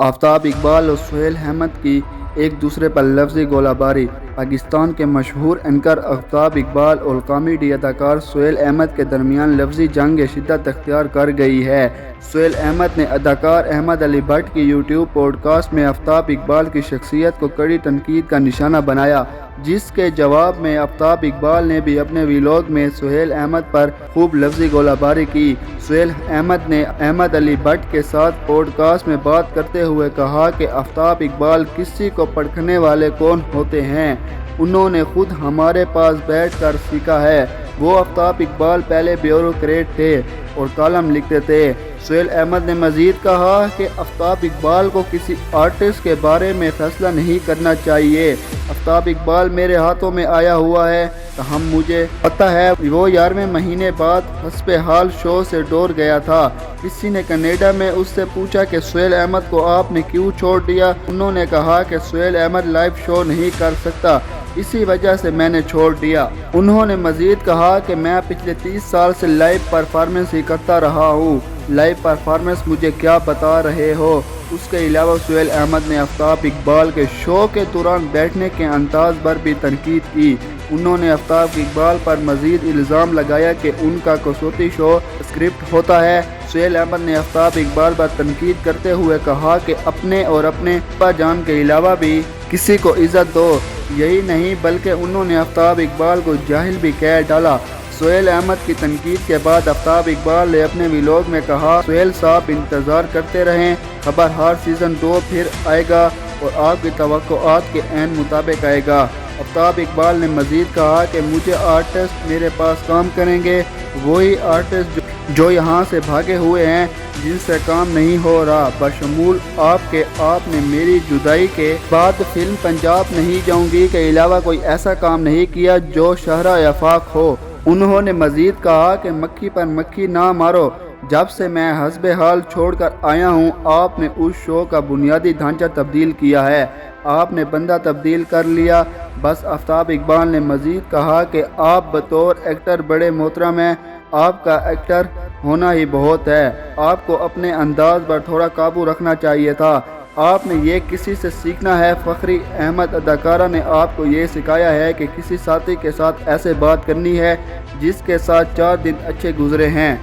आफताब इकबाल और सुहेल अहमद की एक दूसरे पर लफ्ज़ी गोलाबारी। पाकिस्तान के मशहूर एंकर आफताब इकबाल और कॉमेडी अदाकार सुहेल अहमद के दरमियान लफ्ज़ी जंग शिद्दत अख्तियार कर गई है। सुहेल अहमद ने अदाकार अहमद अली भट्ट की यूट्यूब पॉडकास्ट में आफताब इकबाल की शख्सियत को कड़ी तनकीद का निशाना बनाया, जिसके जवाब में आफताब इकबाल ने भी अपने व्लॉग में सुहेल अहमद पर खूब लफ्ज़ी गोलाबारी की। सुहेल अहमद ने अहमद अली भट्ट के साथ पॉडकास्ट में बात करते हुए कहा कि आफताब इकबाल किसी को परखने वाले कौन होते हैं, उन्होंने खुद हमारे पास बैठ कर सीखा है। वो आफताब इकबाल पहले ब्यूरोक्रेट थे और कॉलम लिखते थे। सुहेल अहमद ने मज़ीद कहा कि आफताब इकबाल को किसी आर्टिस्ट के बारे में फैसला नहीं करना चाहिए। आफताब इकबाल मेरे हाथों में आया हुआ है, तो मुझे पता है वो 11वें महीने बाद हस्बे हाल शो से डर गया था। किसी ने कनाडा में उससे पूछा कि सुहेल अहमद को आपने क्यों छोड़ दिया। उन्होंने कहा कि सुहेल अहमद लाइव शो नहीं कर सकता, इसी वजह से मैंने छोड़ दिया। उन्होंने मज़ीद कहा कि मैं पिछले 30 साल से लाइव परफॉर्मेंस ही करता रहा हूँ, लाइव परफॉर्मेंस मुझे क्या बता रहे हो। उसके अलावा सुहेल अहमद ने आफताब इकबाल के शो के दौरान बैठने के अंदाज पर भी तनकीद की। उन्होंने आफताब इकबाल पर मज़ीद इल्ज़ाम लगाया कि उनका कसौती शो स्क्रिप्ट होता है। सुहेल अहमद ने आफताब इकबाल पर तनकीद करते हुए कहा कि अपने और अपने अब्बा जान के अलावा भी किसी को इज़्ज़त दो। यही नहीं बल्कि उन्होंने आफताब इकबाल को जाहिल भी कह डाला। सुहेल अहमद की तनकीद के बाद आफताब इकबाल ने अपने व्लॉग में कहा, सुहेल साहब इंतज़ार करते रहें, खबरहार सीज़न 2 फिर आएगा और आपकी तवक्कुआत के ऐन मुताबिक आएगा। आफताब इकबाल ने मज़ीद कहा कि मुझे आर्टिस्ट मेरे पास काम करेंगे, वही आर्टिस्ट जो यहाँ से भागे हुए हैं, जिनसे काम नहीं हो रहा, बशमूल आपके। आपने मेरी जुदाई के बाद फिल्म पंजाब नहीं जाऊंगी के अलावा कोई ऐसा काम नहीं किया जो शहरा आफाक हो। उन्होंने मज़ीद कहा कि मक्खी पर मक्खी ना मारो, जब से मैं हस्बे हाल छोड़कर आया हूँ आपने उस शो का बुनियादी ढांचा तब्दील किया है, आपने बंदा तब्दील कर लिया बस। आफताब इकबाल ने मज़ीद कहा कि आप बतौर एक्टर बड़े मोहतरम हैं, आपका एक्टर होना ही बहुत है, आपको अपने अंदाज पर थोड़ा काबू रखना चाहिए था, आपने ये किसी से सीखना है। फ़खरी अहमद अदाकारा ने आपको ये सिखाया है कि किसी साथी के साथ ऐसे बात करनी है जिसके साथ 4 दिन अच्छे गुजरे हैं।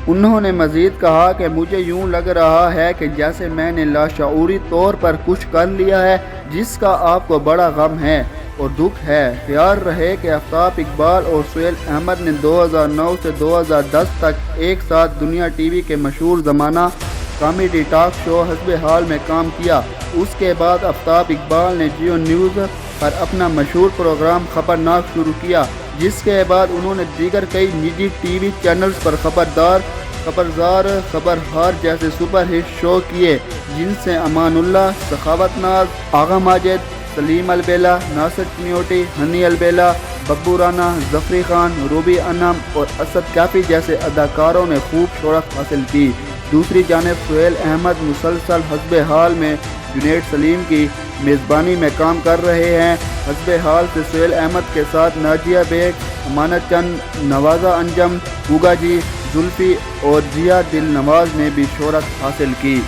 उन्होंने मज़ीद कहा कि मुझे यूँ लग रहा है कि जैसे मैंने लाशऊरी तौर पर कुछ कर लिया है जिसका आपको बड़ा गम है और दुख है। ख्याल रहे कि आफताब इकबाल और सुहेल अहमद ने 2009 से 2010 तक एक साथ दुनिया टीवी के मशहूर ज़माना कॉमेडी टॉक शो हस्बे हाल में काम किया। उसके बाद आफताब इकबाल ने जियो न्यूज़ पर अपना मशहूर प्रोग्राम खबरनाक शुरू किया, जिसके बाद उन्होंने दीगर कई निजी टीवी चैनल्स पर खबरहार जैसे सुपर हिट शो किए, जिनसे अमानुल्लाह, सखावतनाज, आगा माजिद, सलीम अलबेला, नासिर चिन्योटी, हनी अलबेला, बब्बू राना, जफरी खान, रूबी अनम और असद कैफी जैसे अदाकारों ने खूब शोहरत हासिल की। दूसरी जानिब सुहेल अहमद मुसलसल हस्बे हाल में जुनैद सलीम की मेज़बानी में काम कर रहे हैं। हस्बे हाल से सुहेल अहमद के साथ नाजिया बेग, अमानत चंद, नवाज़ा अंजम, गुगा जी, जुल्फ़ी और जिया दिल नवाज़ ने भी शोहरत हासिल की।